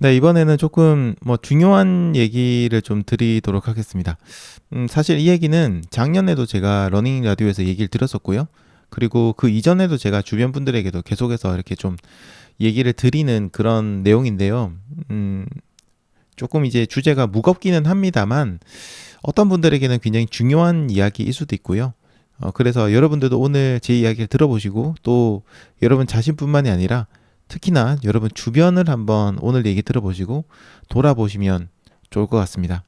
네, 이번에는 조금 중요한 얘기를 좀 드리도록 하겠습니다. 사실 이 얘기는 작년에도 제가 러닝 라디오에서 얘기를 드렸었고요. 그리고 그 이전에도 제가 주변 분들에게도 계속해서 이렇게 좀 얘기를 드리는 그런 내용인데요. 음, 조금 이제 주제가 무겁기는 합니다만 어떤 분들에게는 굉장히 중요한 이야기일 수도 있고요. 그래서 여러분들도 오늘 제 이야기를 들어보시고 또 여러분 자신뿐만이 아니라 특히나 여러분 주변을 한번 오늘 얘기 들어보시고 돌아보시면 좋을 것 같습니다.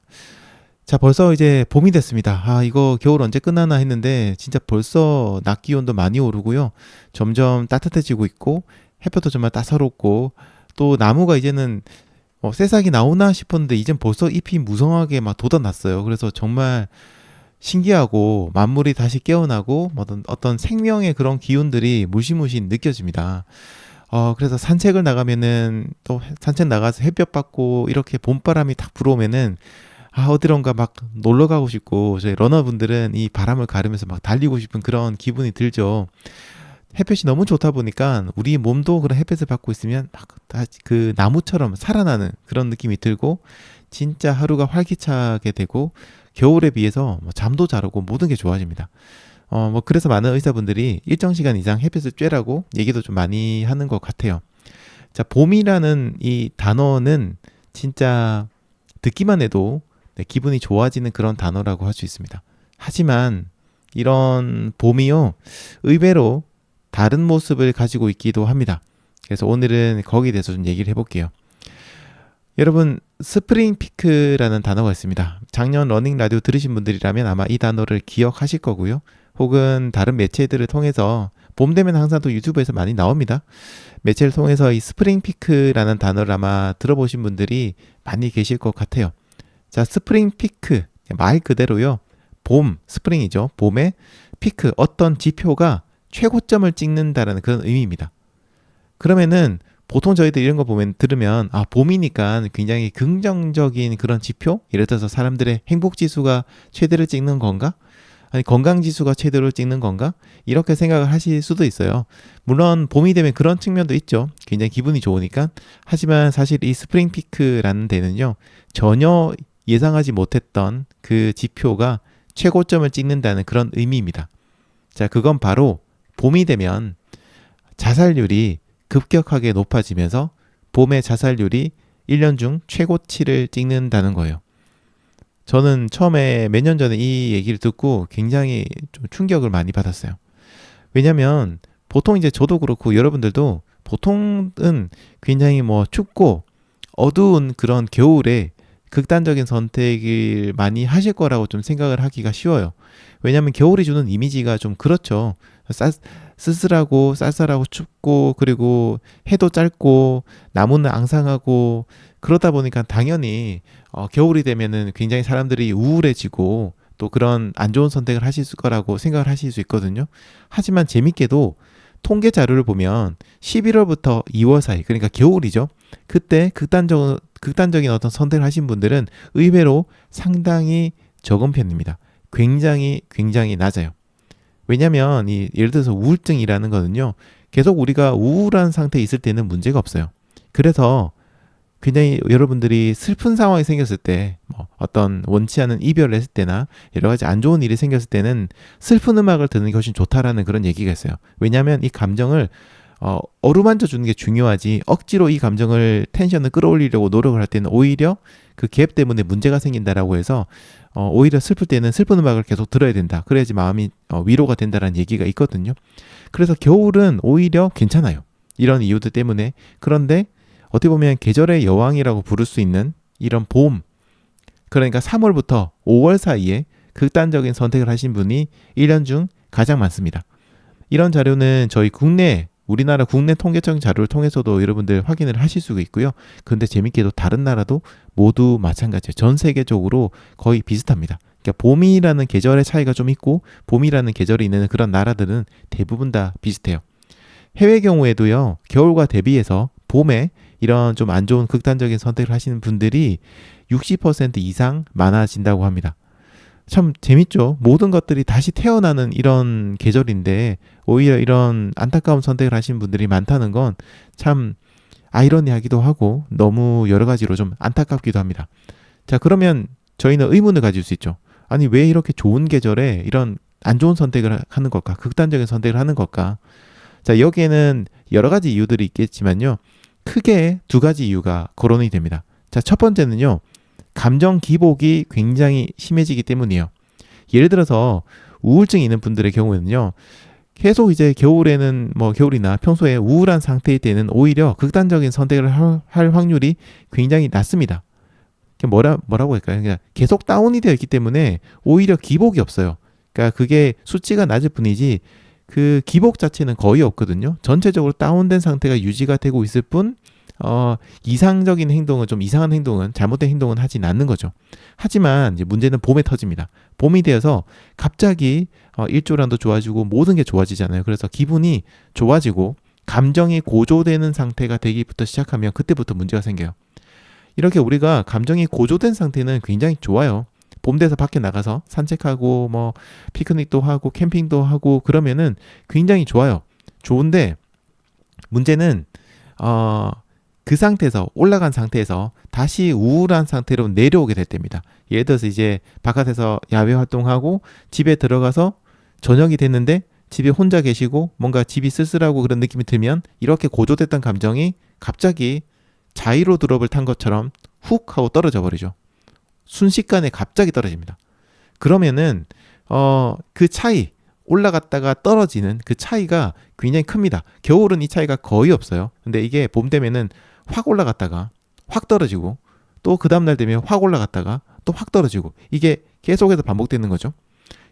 자, 벌써 이제 봄이 됐습니다. 이거 겨울 언제 끝나나 했는데 진짜 벌써 낮 기온도 많이 오르고요. 점점 따뜻해지고 있고 햇볕도 정말 따사롭고 또 나무가 이제는 새싹이 나오나 싶었는데 이젠 벌써 잎이 무성하게 막 돋아났어요. 그래서 정말 신기하고 만물이 다시 깨어나고 어떤 생명의 그런 기운들이 물씬물씬 느껴집니다. 그래서 산책을 나가면은 또 산책 나가서 햇볕 받고 이렇게 봄바람이 탁 불어오면은 어디론가 막 놀러 가고 싶고 저희 러너분들은 이 바람을 가르면서 막 달리고 싶은 그런 기분이 들죠. 햇볕이 너무 좋다 보니까 우리 몸도 그런 햇볕을 받고 있으면 막 그 나무처럼 살아나는 그런 느낌이 들고 진짜 하루가 활기차게 되고 겨울에 비해서 잠도 잘 오고 모든 게 좋아집니다. 그래서 많은 의사분들이 일정 시간 이상 햇볕을 쬐라고 얘기도 좀 많이 하는 것 같아요. 자, 봄이라는 이 단어는 진짜 듣기만 해도 기분이 좋아지는 그런 단어라고 할 수 있습니다. 하지만 이런 봄이요, 의외로 다른 모습을 가지고 있기도 합니다. 그래서 오늘은 거기에 대해서 좀 얘기를 해볼게요. 여러분, 스프링 피크라는 단어가 있습니다. 작년 러닝 라디오 들으신 분들이라면 아마 이 단어를 기억하실 거고요. 혹은 다른 매체들을 통해서 봄 되면 항상 또 유튜브에서 많이 나옵니다. 매체를 통해서 이 스프링 피크라는 단어를 아마 들어보신 분들이 많이 계실 것 같아요. 자, 스프링 피크 말 그대로요. 봄, 스프링이죠. 봄에 피크 어떤 지표가 최고점을 찍는다라는 그런 의미입니다. 그러면은 보통 저희들 이런 거 보면 들으면 봄이니까 굉장히 긍정적인 그런 지표? 예를 들어서 사람들의 행복 지수가 최대를 찍는 건가? 아니 건강 지수가 최대로 찍는 건가? 이렇게 생각을 하실 수도 있어요. 물론 봄이 되면 그런 측면도 있죠. 굉장히 기분이 좋으니까. 하지만 사실 이 스프링 피크라는 데는요. 전혀 예상하지 못했던 그 지표가 최고점을 찍는다는 그런 의미입니다. 자, 그건 바로 봄이 되면 자살률이 급격하게 높아지면서 봄의 자살률이 1년 중 최고치를 찍는다는 거예요. 저는 처음에 몇 년 전에 이 얘기를 듣고 굉장히 좀 충격을 많이 받았어요. 왜냐면 보통 이제 저도 그렇고 여러분들도 보통은 굉장히 춥고 어두운 그런 겨울에 극단적인 선택을 많이 하실 거라고 좀 생각을 하기가 쉬워요. 왜냐면 겨울이 주는 이미지가 좀 그렇죠. 쓸쓸하고 쌀쌀하고 춥고 그리고 해도 짧고 나무는 앙상하고 그러다 보니까 당연히 겨울이 되면은 굉장히 사람들이 우울해지고 또 그런 안 좋은 선택을 하실 거라고 생각을 하실 수 있거든요. 하지만 재밌게도 통계 자료를 보면 11월부터 2월 사이 그러니까 겨울이죠. 그때 극단적인 어떤 선택을 하신 분들은 의외로 상당히 적은 편입니다. 굉장히 낮아요. 왜냐면 예를 들어서 우울증이라는 거는요. 계속 우리가 우울한 상태에 있을 때는 문제가 없어요. 그래서 굉장히 여러분들이 슬픈 상황이 생겼을 때 어떤 원치 않은 이별을 했을 때나 여러 가지 안 좋은 일이 생겼을 때는 슬픈 음악을 듣는 게 훨씬 좋다라는 그런 얘기가 있어요. 왜냐하면 이 감정을 어루만져 주는 게 중요하지 억지로 이 감정을 텐션을 끌어올리려고 노력을 할 때는 오히려 그 갭 때문에 문제가 생긴다라고 해서 오히려 슬플 때는 슬픈 음악을 계속 들어야 된다. 그래야지 마음이 위로가 된다라는 얘기가 있거든요. 그래서 겨울은 오히려 괜찮아요. 이런 이유들 때문에. 그런데 어떻게 보면 계절의 여왕이라고 부를 수 있는 이런 봄, 그러니까 3월부터 5월 사이에 극단적인 선택을 하신 분이 1년 중 가장 많습니다. 이런 자료는 저희 우리나라 국내 통계청 자료를 통해서도 여러분들 확인을 하실 수가 있고요. 그런데 재밌게도 다른 나라도 모두 마찬가지예요. 전 세계적으로 거의 비슷합니다. 그러니까 봄이라는 계절의 차이가 좀 있고 봄이라는 계절이 있는 그런 나라들은 대부분 다 비슷해요. 해외 경우에도요. 겨울과 대비해서 봄에 이런 좀 안 좋은 극단적인 선택을 하시는 분들이 60% 이상 많아진다고 합니다. 참 재밌죠. 모든 것들이 다시 태어나는 이런 계절인데 오히려 이런 안타까운 선택을 하신 분들이 많다는 건 참 아이러니하기도 하고 너무 여러 가지로 좀 안타깝기도 합니다. 자, 그러면 저희는 의문을 가질 수 있죠. 아니, 왜 이렇게 좋은 계절에 이런 안 좋은 선택을 하는 걸까? 극단적인 선택을 하는 걸까? 자, 여기에는 여러 가지 이유들이 있겠지만요. 크게 두 가지 이유가 거론이 됩니다. 자, 첫 번째는요. 감정 기복이 굉장히 심해지기 때문이에요. 예를 들어서 우울증이 있는 분들의 경우에는요. 계속 이제 겨울에는 겨울이나 평소에 우울한 상태일 때는 오히려 극단적인 선택을 할 확률이 굉장히 낮습니다. 뭐라고 할까요? 그냥 계속 다운이 되어 있기 때문에 오히려 기복이 없어요. 그러니까 그게 수치가 낮을 뿐이지 그 기복 자체는 거의 없거든요. 전체적으로 다운된 상태가 유지가 되고 있을 뿐 이상적인 행동은 좀 이상한 행동은 잘못된 행동은 하진 않는 거죠. 하지만 이제 문제는 봄에 터집니다. 봄이 되어서 갑자기 일조량도 좋아지고 모든 게 좋아지잖아요. 그래서 기분이 좋아지고 감정이 고조되는 상태가 되기부터 시작하면 그때부터 문제가 생겨요. 이렇게 우리가 감정이 고조된 상태는 굉장히 좋아요. 봄 돼서 밖에 나가서 산책하고 피크닉도 하고 캠핑도 하고 그러면은 굉장히 좋아요. 좋은데 문제는 그 상태에서 올라간 상태에서 다시 우울한 상태로 내려오게 될 때입니다. 예를 들어서 이제 바깥에서 야외 활동하고 집에 들어가서 저녁이 됐는데 집에 혼자 계시고 뭔가 집이 쓸쓸하고 그런 느낌이 들면 이렇게 고조됐던 감정이 갑자기 자이로 드롭을 탄 것처럼 훅 하고 떨어져 버리죠. 순식간에 갑자기 떨어집니다. 그러면은 그 차이 올라갔다가 떨어지는 그 차이가 굉장히 큽니다. 겨울은 이 차이가 거의 없어요. 근데 이게 봄 되면은 확 올라갔다가 확 떨어지고 또 그 다음날 되면 확 올라갔다가 또 확 떨어지고 이게 계속해서 반복되는 거죠.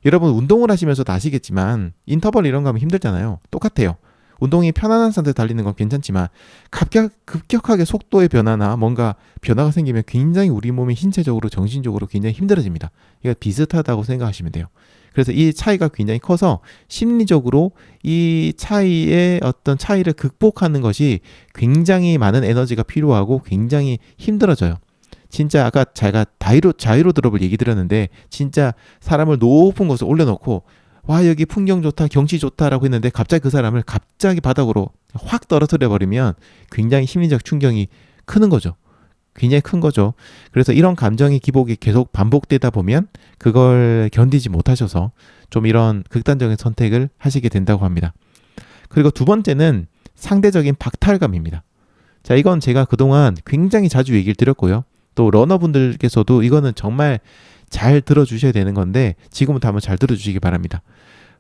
여러분 운동을 하시면서도 아시겠지만 인터벌 이런 거 하면 힘들잖아요. 똑같아요. 운동이 편안한 상태에서 달리는 건 괜찮지만 급격하게 속도의 변화나 뭔가 변화가 생기면 굉장히 우리 몸이 신체적으로 정신적으로 굉장히 힘들어집니다. 이거 비슷하다고 생각하시면 돼요. 그래서 이 차이가 굉장히 커서 심리적으로 이 차이의 어떤 차이를 극복하는 것이 굉장히 많은 에너지가 필요하고 굉장히 힘들어져요. 진짜 아까 제가 자이로 드롭을 얘기 드렸는데 진짜 사람을 높은 곳에 올려놓고 와 여기 풍경 좋다 경치 좋다라고 했는데 갑자기 그 사람을 갑자기 바닥으로 확 떨어뜨려 버리면 굉장히 심리적 충격이 크는 거죠. 굉장히 큰 거죠. 그래서 이런 감정의 기복이 계속 반복되다 보면 그걸 견디지 못하셔서 좀 이런 극단적인 선택을 하시게 된다고 합니다. 그리고 두 번째는 상대적인 박탈감입니다. 자, 이건 제가 그동안 굉장히 자주 얘기를 드렸고요. 또 러너분들께서도 이거는 정말 잘 들어주셔야 되는 건데 지금부터 한번 잘 들어주시기 바랍니다.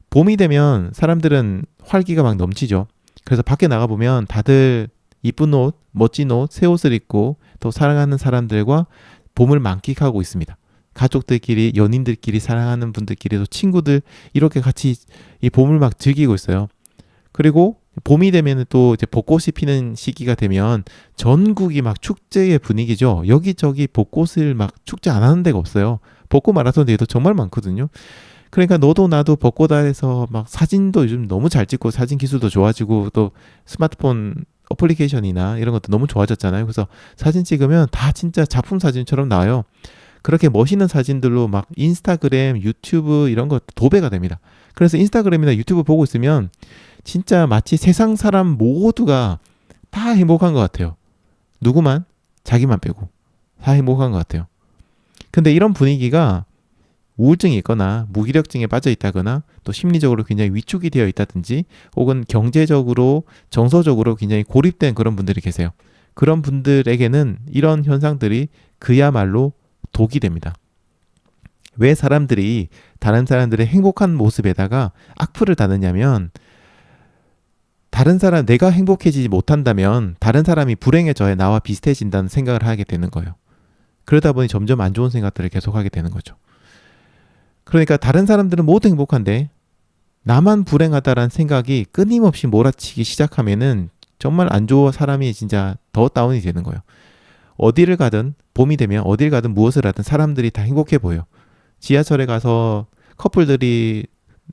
봄이 되면 사람들은 활기가 막 넘치죠. 그래서 밖에 나가보면 다들 이쁜 옷, 멋진 옷, 새 옷을 입고 또 사랑하는 사람들과 봄을 만끽하고 있습니다. 가족들끼리, 연인들끼리, 사랑하는 분들끼리도 친구들 이렇게 같이 이 봄을 막 즐기고 있어요. 그리고 봄이 되면 또 이제 벚꽃이 피는 시기가 되면 전국이 막 축제의 분위기죠. 여기저기 벚꽃을 막 축제 안 하는 데가 없어요. 벚꽃 마라톤 대회도 정말 많거든요. 그러니까 너도 나도 벚꽃 아래서 막 사진도 요즘 너무 잘 찍고 사진 기술도 좋아지고 또 스마트폰 어플리케이션이나 이런 것도 너무 좋아졌잖아요. 그래서 사진 찍으면 다 진짜 작품 사진처럼 나와요. 그렇게 멋있는 사진들로 막 인스타그램, 유튜브 이런 것 도배가 됩니다. 그래서 인스타그램이나 유튜브 보고 있으면 진짜 마치 세상 사람 모두가 다 행복한 것 같아요. 누구만? 자기만 빼고 다 행복한 것 같아요. 근데 이런 분위기가 우울증이 있거나 무기력증에 빠져 있다거나 또 심리적으로 굉장히 위축이 되어 있다든지 혹은 경제적으로 정서적으로 굉장히 고립된 그런 분들이 계세요. 그런 분들에게는 이런 현상들이 그야말로 독이 됩니다. 왜 사람들이 다른 사람들의 행복한 모습에다가 악플을 다느냐면 내가 행복해지지 못한다면 다른 사람이 불행해져야 나와 비슷해진다는 생각을 하게 되는 거예요. 그러다 보니 점점 안 좋은 생각들을 계속하게 되는 거죠. 그러니까 다른 사람들은 모두 행복한데 나만 불행하다라는 생각이 끊임없이 몰아치기 시작하면은 정말 안 좋아 사람이 진짜 더 다운이 되는 거예요. 어디를 가든 봄이 되면 어딜 가든 무엇을 하든 사람들이 다 행복해 보여요. 지하철에 가서 커플들이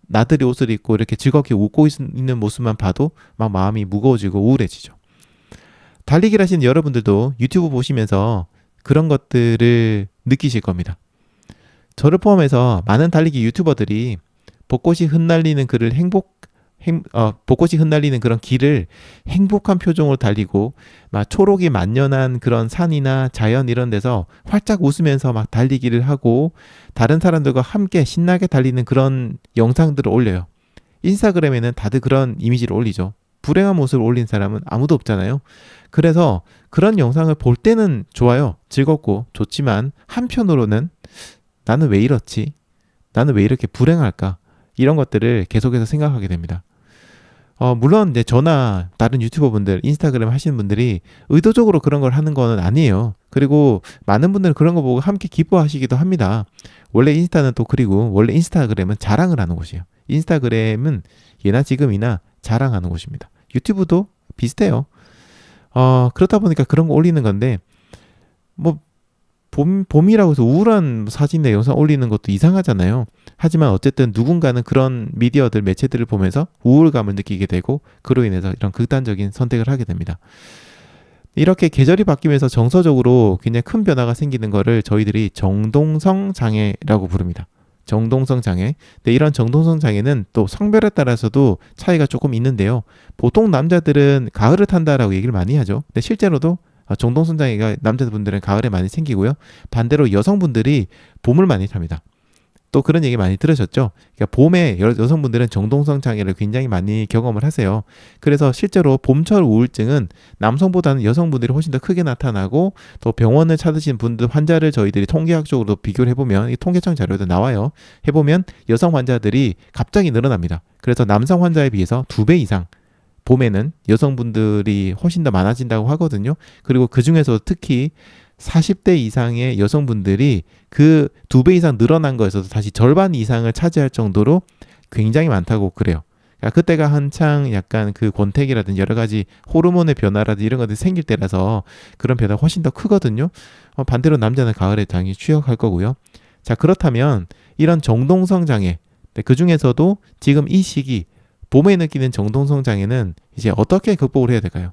나들이 옷을 입고 이렇게 즐겁게 웃고 있는 모습만 봐도 막 마음이 무거워지고 우울해지죠. 달리기를 하시는 여러분들도 유튜브 보시면서 그런 것들을 느끼실 겁니다. 저를 포함해서 많은 달리기 유튜버들이 벚꽃이 흩날리는 그를 벚꽃이 흩날리는 그런 길을 행복한 표정으로 달리고 막 초록이 만연한 그런 산이나 자연 이런 데서 활짝 웃으면서 막 달리기를 하고 다른 사람들과 함께 신나게 달리는 그런 영상들을 올려요. 인스타그램에는 다들 그런 이미지를 올리죠. 불행한 모습을 올린 사람은 아무도 없잖아요. 그래서 그런 영상을 볼 때는 좋아요. 즐겁고 좋지만 한편으로는 나는 왜 이렇지? 나는 왜 이렇게 불행할까? 이런 것들을 계속해서 생각하게 됩니다. 물론 이제 저나 다른 유튜버 분들, 인스타그램 하시는 분들이 의도적으로 그런 걸 하는 거는 아니에요. 그리고 많은 분들은 그런 거 보고 함께 기뻐하시기도 합니다. 원래 인스타는 또 그리고 원래 인스타그램은 자랑을 하는 곳이에요. 인스타그램은 예나 지금이나 자랑하는 곳입니다. 유튜브도 비슷해요. 그렇다 보니까 그런 거 올리는 건데 뭐 봄이라고 해서 우울한 사진이나 영상 올리는 것도 이상하잖아요. 하지만 어쨌든 누군가는 그런 미디어들, 매체들을 보면서 우울감을 느끼게 되고 그로 인해서 이런 극단적인 선택을 하게 됩니다. 이렇게 계절이 바뀌면서 정서적으로 굉장히 큰 변화가 생기는 거를 저희들이 정동성 장애라고 부릅니다. 정동성 장애. 근데 이런 정동성 장애는 또 성별에 따라서도 차이가 조금 있는데요. 보통 남자들은 가을을 탄다라고 얘기를 많이 하죠. 근데 실제로도 정동성 장애가 남자분들은 가을에 많이 생기고요. 반대로 여성분들이 봄을 많이 탑니다. 또 그런 얘기 많이 들으셨죠? 그러니까 봄에 여성분들은 정동성 장애를 굉장히 많이 경험을 하세요. 그래서 실제로 봄철 우울증은 남성보다는 여성분들이 훨씬 더 크게 나타나고 또 병원을 찾으신 분들 환자를 저희들이 통계학적으로 비교를 해보면 이 통계청 자료도 나와요. 해보면 여성 환자들이 갑자기 늘어납니다. 그래서 남성 환자에 비해서 2배 이상 봄에는 여성분들이 훨씬 더 많아진다고 하거든요. 그리고 그 중에서 특히 40대 이상의 여성분들이 그 2배 이상 늘어난 거에서도 다시 절반 이상을 차지할 정도로 굉장히 많다고 그래요. 그러니까 그때가 한창 약간 그 권태기라든지 여러 가지 호르몬의 변화라든지 이런 것들이 생길 때라서 그런 변화가 훨씬 더 크거든요. 반대로 남자는 가을에 당연히 취약할 거고요. 자, 그렇다면 이런 정동성 장애, 그 중에서도 지금 이 시기 봄에 느끼는 정동성 장애는 이제 어떻게 극복을 해야 될까요?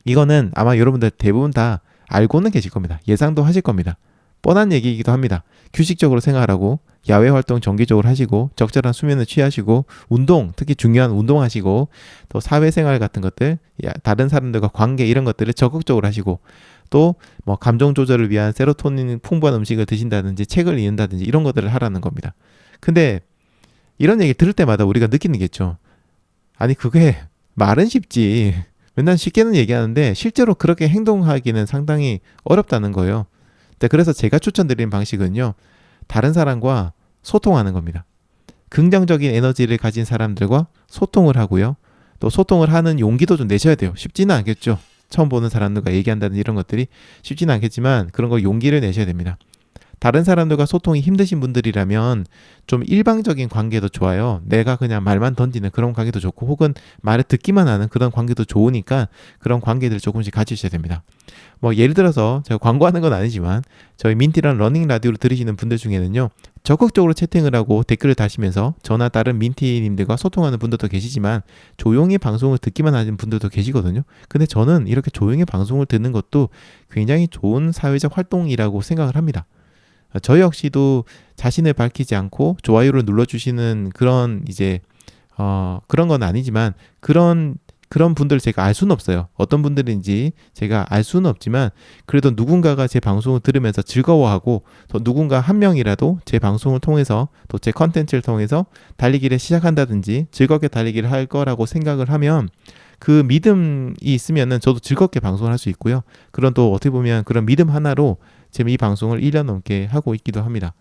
이거는 아마 여러분들 대부분 다 알고는 계실 겁니다. 예상도 하실 겁니다. 뻔한 얘기이기도 합니다. 규칙적으로 생활하고 야외 활동 정기적으로 하시고 적절한 수면을 취하시고 운동, 특히 중요한 운동하시고 또 사회생활 같은 것들, 다른 사람들과 관계 이런 것들을 적극적으로 하시고 또 뭐 감정 조절을 위한 세로토닌 풍부한 음식을 드신다든지 책을 읽는다든지 이런 것들을 하라는 겁니다. 근데 이런 얘기 들을 때마다 우리가 느끼는 게 있죠. 아니 그게 말은 쉽지. 맨날 쉽게는 얘기하는데 실제로 그렇게 행동하기는 상당히 어렵다는 거예요. 그래서 제가 추천드리는 방식은요. 다른 사람과 소통하는 겁니다. 긍정적인 에너지를 가진 사람들과 소통을 하고요. 또 소통을 하는 용기도 좀 내셔야 돼요. 쉽지는 않겠죠. 처음 보는 사람들과 얘기한다는 이런 것들이 쉽지는 않겠지만 그런 거 용기를 내셔야 됩니다. 다른 사람들과 소통이 힘드신 분들이라면 좀 일방적인 관계도 좋아요. 내가 그냥 말만 던지는 그런 관계도 좋고 혹은 말을 듣기만 하는 그런 관계도 좋으니까 그런 관계들을 조금씩 가지셔야 됩니다. 뭐 예를 들어서 제가 광고하는 건 아니지만 저희 민티란 러닝 라디오를 들으시는 분들 중에는요. 적극적으로 채팅을 하고 댓글을 다시면서 저나 다른 민티님들과 소통하는 분들도 계시지만 조용히 방송을 듣기만 하는 분들도 계시거든요. 근데 저는 이렇게 조용히 방송을 듣는 것도 굉장히 좋은 사회적 활동이라고 생각을 합니다. 저 역시도 자신을 밝히지 않고 좋아요를 눌러주시는 그런 이제 그런 건 아니지만 그런 분들을 제가 알 수는 없어요. 어떤 분들인지 제가 알 수는 없지만 그래도 누군가가 제 방송을 들으면서 즐거워하고 또 누군가 한 명이라도 제 방송을 통해서 또 제 컨텐츠를 통해서 달리기를 시작한다든지 즐겁게 달리기를 할 거라고 생각을 하면 그 믿음이 있으면은 저도 즐겁게 방송을 할 수 있고요. 그런 또 어떻게 보면 그런 믿음 하나로 지금 이 방송을 1년 넘게 하고 있기도 합니다.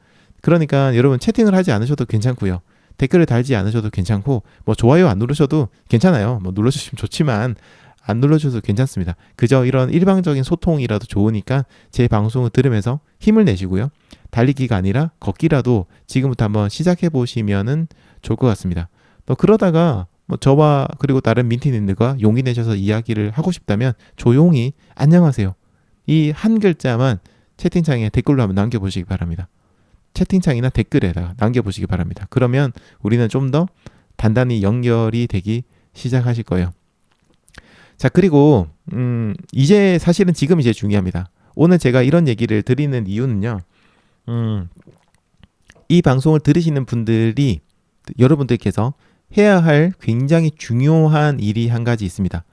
그러니까 여러분 채팅을 하지 않으셔도 괜찮고요. 댓글을 달지 않으셔도 괜찮고 뭐 좋아요 안 누르셔도 괜찮아요. 뭐 눌러주시면 좋지만 안 눌러주셔도 괜찮습니다. 그저 이런 일방적인 소통이라도 좋으니까 제 방송을 들으면서 힘을 내시고요. 달리기가 아니라 걷기라도 지금부터 한번 시작해 보시면은 좋을 것 같습니다. 또 그러다가 뭐 저와 그리고 다른 민티님들과 용기 내셔서 이야기를 하고 싶다면 조용히 안녕하세요. 이 한 글자만 채팅창에 댓글로 한번 남겨보시기 바랍니다. 채팅창이나 댓글에다가 남겨보시기 바랍니다. 그러면 우리는 좀 더 단단히 연결이 되기 시작하실 거예요. 자, 그리고 이제 사실은 지금 이제 중요합니다. 오늘 제가 이런 얘기를 드리는 이유는요. 이 방송을 들으시는 분들이 여러분들께서 해야 할 굉장히 중요한 일이 한 가지 있습니다.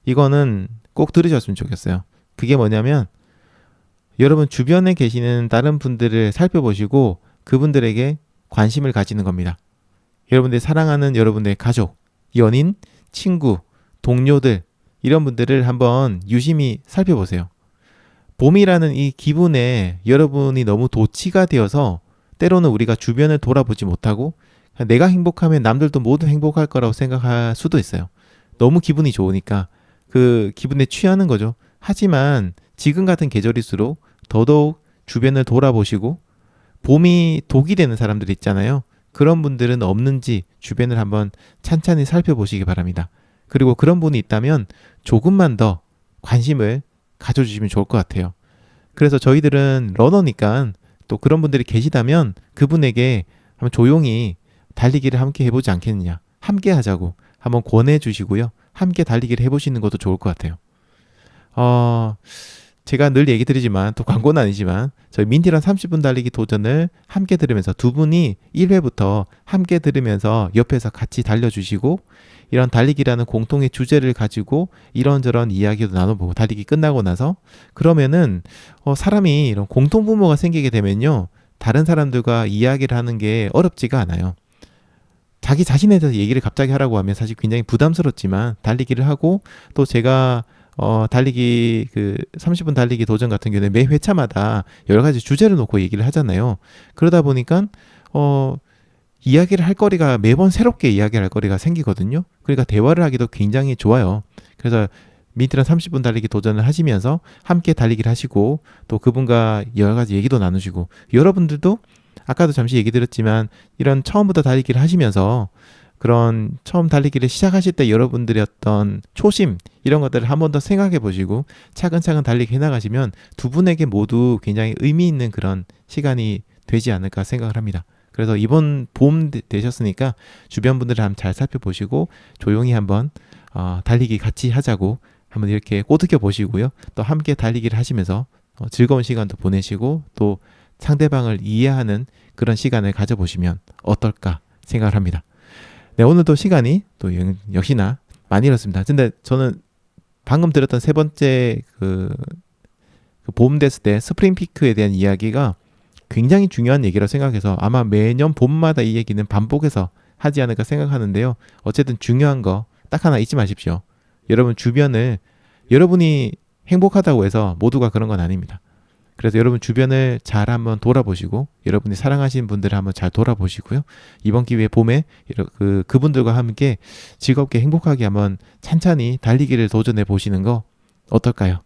이거는 꼭 들으셨으면 좋겠어요. 그게 뭐냐면 여러분 주변에 계시는 다른 분들을 살펴보시고 그분들에게 관심을 가지는 겁니다. 여러분들이 사랑하는 여러분들의 가족, 연인, 친구, 동료들 이런 분들을 한번 유심히 살펴보세요. 봄이라는 이 기분에 여러분이 너무 도취가 되어서 때로는 우리가 주변을 돌아보지 못하고 내가 행복하면 남들도 모두 행복할 거라고 생각할 수도 있어요. 너무 기분이 좋으니까 그 기분에 취하는 거죠. 하지만 지금 같은 계절일수록 더더욱 주변을 돌아보시고 봄이 독이 되는 사람들 있잖아요. 그런 분들은 없는지 주변을 한번 찬찬히 살펴보시기 바랍니다. 그리고 그런 분이 있다면 조금만 더 관심을 가져주시면 좋을 것 같아요. 그래서 저희들은 러너니까 또 그런 분들이 계시다면 그분에게 한번 조용히 달리기를 함께 해보지 않겠느냐. 함께 하자고 한번 권해주시고요. 함께 달리기를 해보시는 것도 좋을 것 같아요. 제가 늘 얘기 드리지만 또 광고는 아니지만 저희 민티런 30분 달리기 도전을 함께 들으면서 두 분이 1회부터 함께 들으면서 옆에서 같이 달려주시고 이런 달리기라는 공통의 주제를 가지고 이런저런 이야기도 나눠보고 달리기 끝나고 나서 그러면은 사람이 이런 공통분모가 생기게 되면요. 다른 사람들과 이야기를 하는 게 어렵지가 않아요. 자기 자신에 대해서 얘기를 갑자기 하라고 하면 사실 굉장히 부담스럽지만 달리기를 하고 또 제가 달리기 30분 달리기 도전 같은 경우는 매 회차마다 여러 가지 주제를 놓고 얘기를 하잖아요. 그러다 보니까 이야기를 할 거리가 매번 새롭게 이야기할 거리가 생기거든요. 그러니까 대화를 하기도 굉장히 좋아요. 그래서 민트랑 30분 달리기 도전을 하시면서 함께 달리기를 하시고 또 그분과 여러 가지 얘기도 나누시고 여러분들도 아까도 잠시 얘기 드렸지만 이런 처음부터 달리기를 하시면서 그런 처음 달리기를 시작하실 때 여러분들의 어떤 초심 이런 것들을 한 번 더 생각해 보시고 차근차근 달리기 해나가시면 두 분에게 모두 굉장히 의미 있는 그런 시간이 되지 않을까 생각을 합니다. 그래서 이번 봄 되셨으니까 주변 분들을 한번 잘 살펴보시고 조용히 한번 달리기 같이 하자고 한번 이렇게 꼬드겨 보시고요. 또 함께 달리기를 하시면서 즐거운 시간도 보내시고 또 상대방을 이해하는 그런 시간을 가져보시면 어떨까 생각을 합니다. 네, 오늘도 시간이 또 역시나 많이 잃었습니다. 근데 저는 방금 들었던 세 번째 봄 됐을 때 스프링 피크에 대한 이야기가 굉장히 중요한 얘기라고 생각해서 아마 매년 봄마다 이 얘기는 반복해서 하지 않을까 생각하는데요. 어쨌든 중요한 거 딱 하나 잊지 마십시오. 여러분 주변을 여러분이 행복하다고 해서 모두가 그런 건 아닙니다. 그래서 여러분 주변을 잘 한번 돌아보시고 여러분이 사랑하시는 분들을 한번 잘 돌아보시고요. 이번 기회에 봄에 그분들과 함께 즐겁게 행복하게 한번 찬찬히 달리기를 도전해 보시는 거 어떨까요?